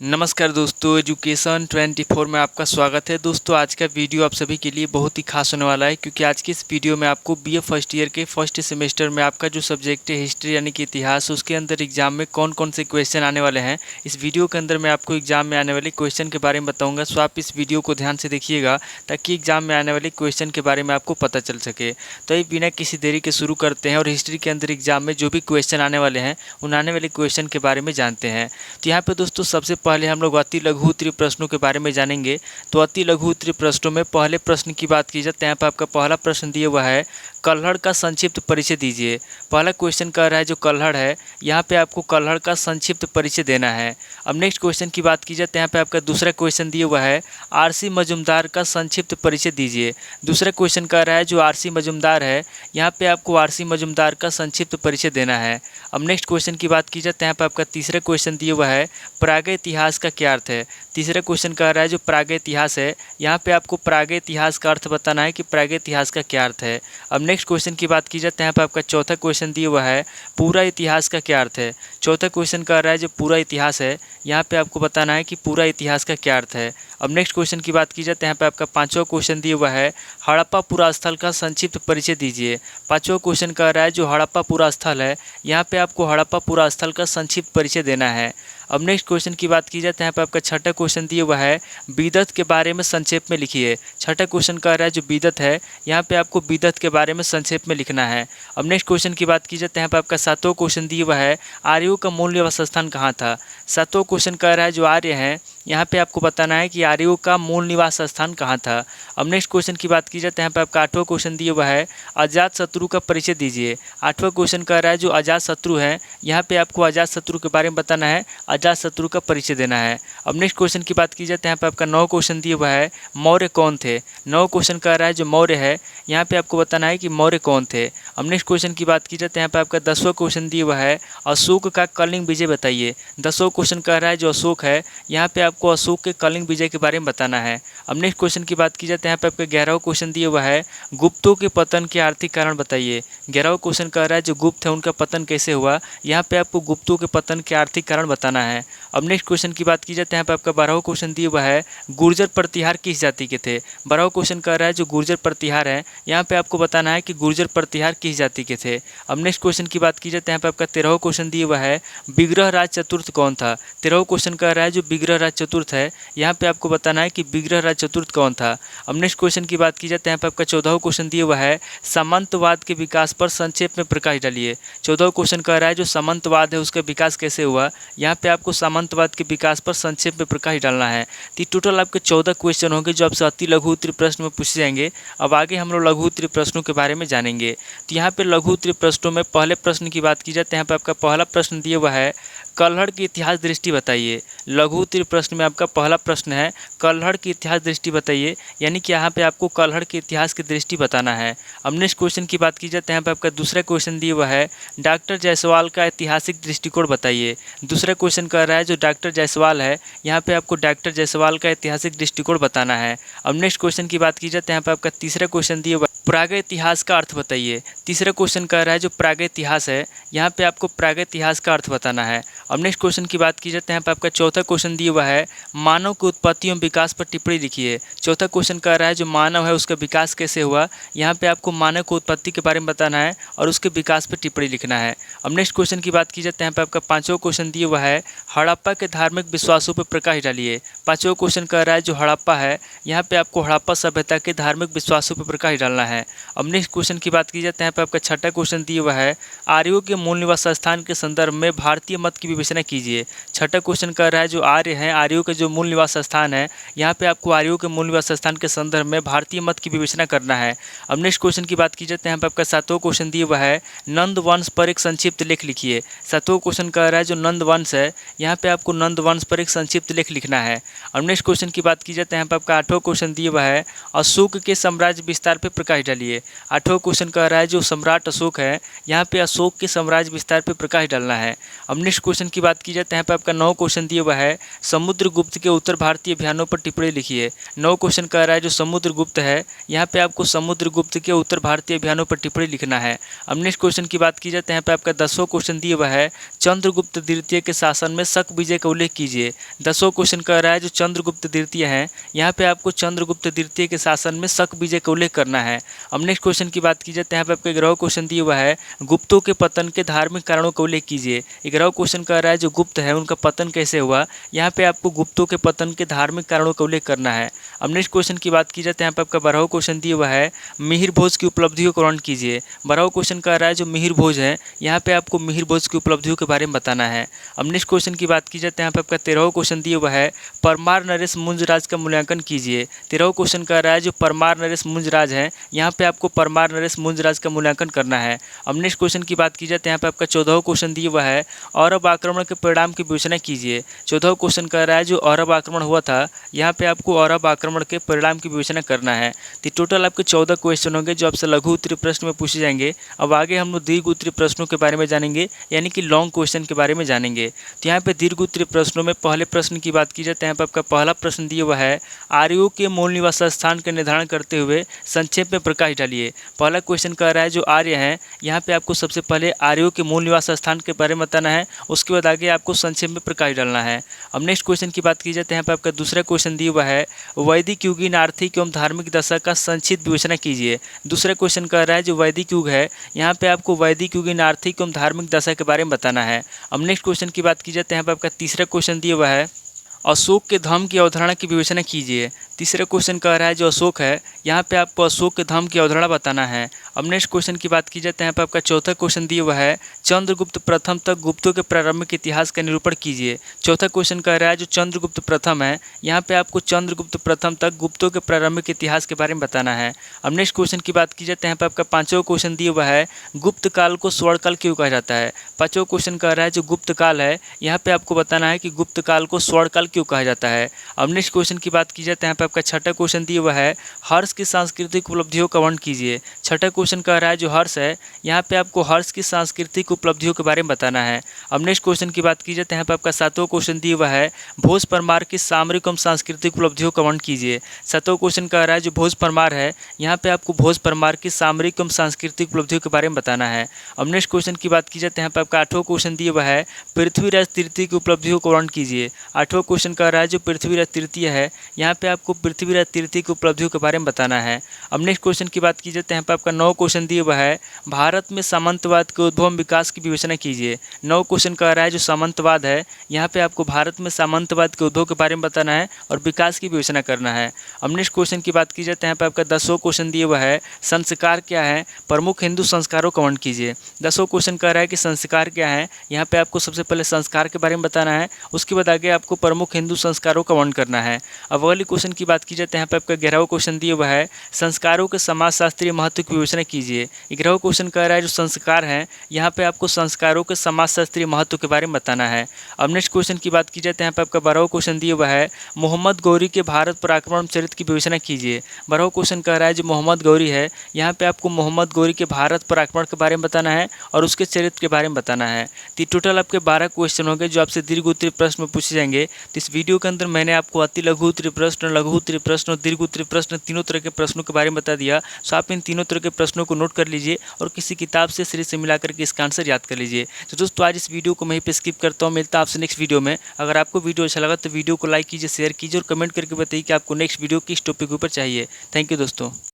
नमस्कार दोस्तों, एजुकेशन 24 में आपका स्वागत है। दोस्तों, आज का वीडियो आप सभी के लिए बहुत ही खास होने वाला है, क्योंकि आज की इस वीडियो में आपको बीए फर्स्ट ईयर के फर्स्ट सेमेस्टर में आपका जो सब्जेक्ट है हिस्ट्री यानी कि इतिहास, उसके अंदर एग्जाम में कौन कौन से क्वेश्चन आने वाले हैं, इस वीडियो के अंदर मैं आपको एग्जाम में आने वाले क्वेश्चन के बारे में बताऊँगा। सो आप इस वीडियो को ध्यान से देखिएगा ताकि एग्जाम में आने वाले क्वेश्चन के बारे में आपको पता चल सके। तो ये बिना किसी देरी के शुरू करते हैं और हिस्ट्री के अंदर एग्जाम में जो भी क्वेश्चन आने वाले हैं उन आने वाले क्वेश्चन के बारे में जानते हैं। तो यहाँ पे दोस्तों सबसे पहले हम लोग अति लघु उत्तरीय प्रश्नों के बारे में जानेंगे। तो अति लघु उत्तरीय प्रश्नों में पहले प्रश्न की बात की जाए तो यहाँ पर आपका पहला प्रश्न दिया हुआ है, कल्हड़ का संक्षिप्त परिचय दीजिए। पहला क्वेश्चन कह रहा है जो कल्हड़ है, यहाँ पे आपको कल्हड़ का संक्षिप्त परिचय देना है। अब नेक्स्ट क्वेश्चन की बात की जाए तो यहाँ पे आपका दूसरा क्वेश्चन दिया हुआ है, आरसी मजूमदार का संक्षिप्त परिचय दीजिए। दूसरा क्वेश्चन कह रहा है जो आरसी मजूमदार है, यहाँ पे आपको आरसी मजूमदार का संक्षिप्त परिचय देना है। अब नेक्स्ट क्वेश्चन की बात की जाए तो यहाँ पे आपका तीसरा क्वेश्चन दिया हुआ है, प्रागैतिहासिक इतिहास का क्या अर्थ है। तीसरा क्वेश्चन कह रहा है जो प्रागैतिहासिक इतिहास है, यहाँ पे आपको प्रागैतिहासिक इतिहास का अर्थ बताना है कि प्रागैतिहासिक इतिहास का क्या अर्थ है। अब नेक्स्ट क्वेश्चन की बात की जाए तो यहाँ पे आपका चौथा क्वेश्चन दिया हुआ है, पूरा इतिहास का क्या अर्थ है। चौथा क्वेश्चन कह रहा है जो पूरा इतिहास है, यहाँ पे आपको बताना है कि पूरा इतिहास का क्या अर्थ है। अब नेक्स्ट क्वेश्चन की बात की जाए तो यहाँ पे आपका पांचवा क्वेश्चन दिया हुआ है, हड़प्पा पुरा स्थल का संक्षिप्त परिचय दीजिए। पांचवा क्वेश्चन कह रहा है जो हड़प्पा पुरा स्थल है, यहाँ पे आपको हड़प्पा पुरा स्थल का संक्षिप्त परिचय देना है। अब नेक्स्ट क्वेश्चन की बात की जाए तो यहाँ पे आपका छठा क्वेश्चन दिया हुआ है, बिदअत के बारे में संक्षेप में लिखिए। छठा क्वेश्चन कह रहा है जो बिदअत है, यहाँ पे आपको बिदअत के बारे में संक्षेप में लिखना है। अब नेक्स्ट क्वेश्चन की बात की जाए तो यहाँ पे आपका सातवां क्वेश्चन दिया हुआ है, आर्यों का मूल निवास स्थान कहाँ था। सातवां क्वेश्चन कह रहा है जो आर्य हैं, यहाँ पे आपको बताना है कि आर्यों का मूल निवास स्थान कहाँ था। अब नेक्स्ट क्वेश्चन की बात की जाए तो यहाँ पे आपका आठवां क्वेश्चन दिया हुआ है, अजात शत्रु का परिचय दीजिए। आठवां क्वेश्चन कह रहा है जो अजात शत्रु है, यहाँ पे आपको अजात शत्रु के बारे में बताना है, अजात शत्रु का परिचय देना है। अब नेक्स्ट क्वेश्चन की बात की जाए तो यहाँ पे आपका 9 क्वेश्चन दिया हुआ है, मौर्य कौन थे। 9 क्वेश्चन कह रहा है जो मौर्य है, यहाँ पे आपको बताना है कि मौर्य कौन थे। अब नेक्स्ट क्वेश्चन की बात की जाए तो यहाँ पे आपका 10वां क्वेश्चन दिया हुआ है, अशोक का कलिंग विजय बताइए। 10वां क्वेश्चन कह रहा है जो अशोक है, यहाँ पे आपको अशोक के कलिंग विजय के बारे में बताना है। अब नेक्स्ट क्वेश्चन की बात की जाए तो यहाँ पे आपका 11वां क्वेश्चन दिया हुआ है, गुप्तों के पतन के आर्थिक कारण बताइए। 11वां क्वेश्चन कह रहा है जो गुप्त है उनका पतन कैसे हुआ, यहाँ पे आपको गुप्तों के पतन के आर्थिक कारण बताना है। अब नेक्स्ट क्वेश्चन की बात की जाए तो यहाँ पे आपका 12वां क्वेश्चन दिया हुआ है, गुर्जर प्रतिहार किस जाति के थे। 12वां क्वेश्चन कह रहा है जो गुर्जर प्रतिहार है, यहाँ पे आपको बताना है कि गुर्जर प्रतिहार किस जाति के थे। अब नेक्स्ट क्वेश्चन की बात की जाए तो यहाँ पे आपका 13वां क्वेश्चन दिया हुआ है, विग्रह राज चतुर्थ कौन था। 13वां क्वेश्चन कह रहा है जो विग्रह राज चतुर्थ है, यहाँ पे आपको बताना है कि विग्रह राज चतुर्थ कौन था। अब नेक्स्ट क्वेश्चन की बात की जाए तो यहाँ पे आपका 14वां क्वेश्चन दिया हुआ है, सामंतवाद के विकास पर संक्षेप में प्रकाश डालिए। 14वां क्वेश्चन कह रहा है जो सामंतवाद है उसका विकास कैसे हुआ, यहाँ पे आपको सामंतवाद के विकास पर संक्षेप में प्रकाश डालना है। तो टोटल आपके 14 क्वेश्चन होंगे जो आपसे अति लघु उत्तरीय प्रश्न में पूछे जाएंगे। अब आगे हम लोग लघु उत्तरीय प्रश्नों के बारे में जानेंगे। तो यहाँ पे लघु उत्तरीय प्रश्नों में पहले प्रश्न की बात की जाए तो यहाँ पे आपका पहला प्रश्न दिया हुआ है, कल्हड़ की इतिहास दृष्टि बताइए। लघु उत्तरीय प्रश्न में आपका पहला प्रश्न है, कल्हड़ की इतिहास दृष्टि बताइए, यानी कि यहाँ पे आपको कल्हड़ के इतिहास की दृष्टि बताना है। अब नेक्स्ट क्वेश्चन की बात की जाए तो यहाँ पे आपका दूसरा क्वेश्चन दिया हुआ है, डॉक्टर जायसवाल का ऐतिहासिक दृष्टिकोण बताइए। दूसरा क्वेश्चन कह रहा है जो डॉक्टर जायसवाल है, यहाँ पे आपको डॉक्टर जायसवाल का ऐतिहासिक दृष्टिकोण बताना है। अब नेक्स्ट क्वेश्चन की बात की जाए तो यहाँ पे आपका तीसरा क्वेश्चन दिया हुआ है, प्रागैतिहासिक इतिहास का अर्थ बताइए। तीसरा क्वेश्चन कह रहा है जो प्रागैतिहासिक इतिहास है, यहाँ पे आपको प्रागैतिहासिक इतिहास का अर्थ बताना है। अब नेक्स्ट क्वेश्चन की बात की जाए तो यहाँ पे आपका चौथा क्वेश्चन दिया हुआ है, मानव की उत्पत्ति एवं विकास पर टिप्पणी लिखिए। चौथा क्वेश्चन कह रहा है जो मानव है उसका विकास कैसे हुआ, यहाँ पे आपको मानव की उत्पत्ति के बारे में बताना है और उसके विकास पर टिप्पणी लिखना है। अब नेक्स्ट क्वेश्चन की बात की जाए तो यहाँ पे आपका पांचवा क्वेश्चन दिया हुआ है, हड़प्पा के धार्मिक विश्वासों पर प्रकाश डालिए। पांचवा क्वेश्चन कह रहा है जो हड़प्पा है, यहाँ पे आपको हड़प्पा सभ्यता के धार्मिक विश्वासों पर प्रकाश डालना है। अब नेक्स्ट क्वेश्चन की बात की जाए तो यहाँ पे आपका छठा क्वेश्चन दिया हुआ है, आर्यों के मूल निवास स्थान के संदर्भ में भारतीय मत की विवेचना कीजिए। छठा क्वेश्चन कह रहा है जो आर्य हैं, आर्यों के जो मूल निवास स्थान है, यहाँ पे आपको आर्यों के मूल निवास स्थान के संदर्भ में भारतीय मत की विवेचना करना है। अब नेक्स्ट क्वेश्चन की बात की जाए तो यहाँ पे आपका सातवां क्वेश्चन दिया हुआ है, नंद वंश पर एक संक्षिप्त लेख लिखिए। सातवां क्वेश्चन कह रहा है जो नंद वंश है, यहाँ पे आपको नंद वंश पर एक संक्षिप्त लेख लिखना है। अब नेक्स्ट क्वेश्चन की बात की जाए तो यहाँ पे आपका आठवां क्वेश्चन दिया हुआ है, अशोक के साम्राज्य विस्तार पर प्रकाश प्रकाश डालिए। 8वां क्वेश्चन कह रहा है जो सम्राट अशोक है, यहाँ पे अशोक के साम्राज्य विस्तार पे प्रकाश डालना है। अब नेक्स्ट क्वेश्चन की बात की जाए तो यहाँ पे आपका 9वां क्वेश्चन दिया हुआ है समुद्रगुप्त के उत्तर भारतीय अभियानों पर टिप्पणी लिखिए। 9वां क्वेश्चन कह रहा है जो समुद्रगुप्त है, यहाँ पे आपको समुद्रगुप्त के उत्तर भारतीय अभियानों पर टिप्पणी लिखना है। अब नेक्स्ट क्वेश्चन की बात की जाए तो यहाँ पे आपका 10वां क्वेश्चन दिया हुआ है चंद्रगुप्त द्वितीय के शासन में शक विजय का उल्लेख कीजिए। 10वां क्वेश्चन कह रहा है जो चंद्रगुप्त द्वितीय है, यहाँ पे आपको चंद्रगुप्त द्वितीय के शासन में शक विजय का उल्लेख करना है। अब नेक्स्ट क्वेश्चन की बात की जाए तो यहाँ पे आपका 11वां क्वेश्चन दिया हुआ है गुप्तों के पतन के धार्मिक कारणों का उल्लेख कीजिए। 11वां क्वेश्चन कह रहा है जो गुप्त है उनका पतन कैसे हुआ, यहाँ पे आपको गुप्तों के पतन के धार्मिक कारणों का उल्लेख करना है। अब नेक्स्ट क्वेश्चन की बात की जाए तो यहाँ पे आपका 12वां क्वेश्चन दिया हुआ है मिहिर भोज की उपलब्धियों का वर्णन कीजिए। 12वां क्वेश्चन कह रहा है जो मिहिर भोज है, यहाँ पे आपको मिहिर भोज की उपलब्धियों के बारे में बताना है। अब नेक्स्ट क्वेश्चन की बात की जाए तो यहाँ पे आपका 13वां क्वेश्चन दिया हुआ है परमार नरेश मुंजराज का मूल्यांकन कीजिए। 13वां क्वेश्चन कह रहा है जो परमार नरेश मुंजराज है, यहाँ पे आपको परमार नरेश मुंजराज का मूल्यांकन करना है। अब नेक्स्ट क्वेश्चन की बात की जाए तो यहाँ पे आपका 14वां क्वेश्चन दिया हुआ है अरब आक्रमण के परिणाम की विवेचना कीजिए। 14वां क्वेश्चन कह रहा है जो अरब आक्रमण हुआ था, यहाँ पे आपको अरब आक्रमण के परिणाम की विवेचना करना है। तो टोटल आपके 14 क्वेश्चन होंगे जो आपसे लघु उत्तरीय प्रश्न में पूछे जाएंगे। अब आगे हम लोग दीर्घ उत्तरीय प्रश्नों के बारे में जानेंगे, यानी कि लॉन्ग क्वेश्चन के बारे में जानेंगे। तो यहाँ पे दीर्घ उत्तरीय प्रश्नों में पहले प्रश्न की बात की जाए तो यहाँ पे आपका पहला प्रश्न दिया हुआ है आर्यों के मूल निवास स्थान का निर्धारण करते हुए संक्षेप में प्रकाश डालिए। पहला क्वेश्चन कह रहा है जो आर्य हैं, यहाँ पे आपको सबसे पहले आर्यों के मूल निवास स्थान के बारे में बताना है, उसके बाद आगे आपको संक्षेप में प्रकाश डालना है। अब नेक्स्ट क्वेश्चन की बात की जाए तो यहाँ पे आपका दूसरा क्वेश्चन दिया हुआ है वैदिक युगीन आर्थिक एवं धार्मिक दशा का संक्षिप्त विवेचना कीजिए। दूसरा क्वेश्चन कह रहा है जो वैदिक युग है, यहाँ पे आपको वैदिक युगीन आर्थिक एवं धार्मिक दशा के बारे में बताना है। अब नेक्स्ट क्वेश्चन की बात की जाए तो यहाँ पे आपका तीसरा क्वेश्चन दिया हुआ है अशोक के धर्म की अवधारणा की विवेचना कीजिए। तीसरा क्वेश्चन कह रहा है जो अशोक है, यहाँ पे आपको अशोक के धर्म की अवधारणा बताना है। अब नेक्स्ट क्वेश्चन की बात की जाए तो यहाँ पे आपका चौथा क्वेश्चन दिया हुआ है चंद्रगुप्त प्रथम तक गुप्तों के प्रारंभिक इतिहास का निरूपण कीजिए। चौथा क्वेश्चन कह रहा है जो चंद्रगुप्त प्रथम है, यहाँ पे आपको चंद्रगुप्त प्रथम तक गुप्तों के प्रारंभिक इतिहास के बारे में बताना है। अब नेक्स्ट क्वेश्चन की बात की जाए तो यहाँ पे आपका पाँचवां क्वेश्चन दिया हुआ है गुप्त काल को स्वर्ण काल क्यों कहा जाता है। पाँचवां क्वेश्चन कह रहा है जो गुप्त काल है, यहाँ पे आपको बताना है कि गुप्त काल को स्वर्ण काल क्यों कहा जाता है। अब नेक्स्ट क्वेश्चन की बात की जाए तो यहाँ पे आपका छठा क्वेश्चन दिया हुआ है हर्ष की सांस्कृतिक उपलब्धियों का वर्णन कीजिए। छठा क्वेश्चन कह रहा है जो हर्ष है, यहाँ पे आपको हर्ष की सांस्कृतिक उपलब्धियों के बारे में बताना है। अब नेक्स्ट क्वेश्चन की बात की जाए तो यहाँ पे आपका सातवां क्वेश्चन दिया हुआ है भोज परमार की सामरिक एवं सांस्कृतिक उपलब्धियों का वर्णन कीजिए। सातवां क्वेश्चन कह रहा है जो भोज परमार है, यहाँ पे आपको भोज परमार की सामरिक एवं सांस्कृतिक उपलब्धियों के बारे में बताना है। अब नेक्स्ट क्वेश्चन की बात की जाए तो यहाँ पे आपका आठवां क्वेश्चन दिया हुआ है पृथ्वीराज तृतीय की उपलब्धियों का वर्णन कीजिए। आठवां क्वेश्चन कह रहा है जो पृथ्वीराज तृतीय है, यहाँ पे आपको पृथ्वीराज तृतीय की उपलब्धियों के बारे में बताना है। अब नेक्स्ट क्वेश्चन की बात की जाए तो यहाँ पे आपका 9 क्वेश्चन दिया हुआ है भारत में सामंतवाद के उद्भव विकास की विवेचना कीजिए। 9 क्वेश्चन कह रहा है जो सामंतवाद है, यहाँ पे आपको भारत में सामंतवाद के उद्भव के बारे में बताना है और विकास की विवेचना करना है। अब नेक्स्ट क्वेश्चन की बात की जाए तो यहाँ पे आपका 10वां क्वेश्चन दिया हुआ है संस्कार क्या है, प्रमुख हिंदू संस्कारों का वर्णन कीजिए। 10वां क्वेश्चन कह रहा है कि संस्कार क्या है, यहाँ पे आपको सबसे पहले संस्कार के बारे में बताना है, उसके बाद आगे आपको प्रमुख हिंदू संस्कारों का वर्णन करना है। अब अगले क्वेश्चन की बात की जाए तो यहाँ पे आपका 11वां क्वेश्चन दिया हुआ है संस्कारों के समाजशास्त्रीय महत्व की विवेचना कीजिए। 11वां क्वेश्चन कह रहा है जो संस्कार हैं, यहाँ पे आपको संस्कारों के समाजशास्त्रीय महत्व के बारे में बताना है। अब नेक्स्ट क्वेश्चन की बात की जाए तो यहाँ पे आपका 12वां क्वेश्चन दिया हुआ है मोहम्मद गौरी के भारत पर आक्रमण चरित्र की विवेचना कीजिए। 12वां क्वेश्चन कह रहा है जो मोहम्मद गौरी है, यहाँ पे आपको मोहम्मद गौरी के भारत पर आक्रमण के बारे में बताना है और उसके चरित्र के बारे में बताना है। तो टोटल आपके 12 क्वेश्चन होंगे जो आपसे दीर्घ उत्तरीय प्रश्न में पूछे जाएंगे। तो इस वीडियो के अंदर मैंने आपको अति लघु उत्तरीय प्रश्न, लघु उत्तरीय प्रश्न और दीर्घ उत्तरीय प्रश्न तीनों तरह के प्रश्नों के बारे में बता दिया। सो आप इन तीनों तरह के प्रश्नों को नोट कर लीजिए और किसी किताब से सीरीज से मिलाकर के इसका आंसर याद कर लीजिए। तो दोस्तों आज इस वीडियो को मैं यहीं पे स्किप करता हूँ, मिलता है आपसे नेक्स्ट वीडियो में। अगर आपको वीडियो अच्छा लगा तो वीडियो को लाइक कीजिए, शेयर कीजिए और कमेंट करके बताइए कि आपको नेक्स्ट वीडियो किस टॉपिक के ऊपर चाहिए। थैंक यू दोस्तों।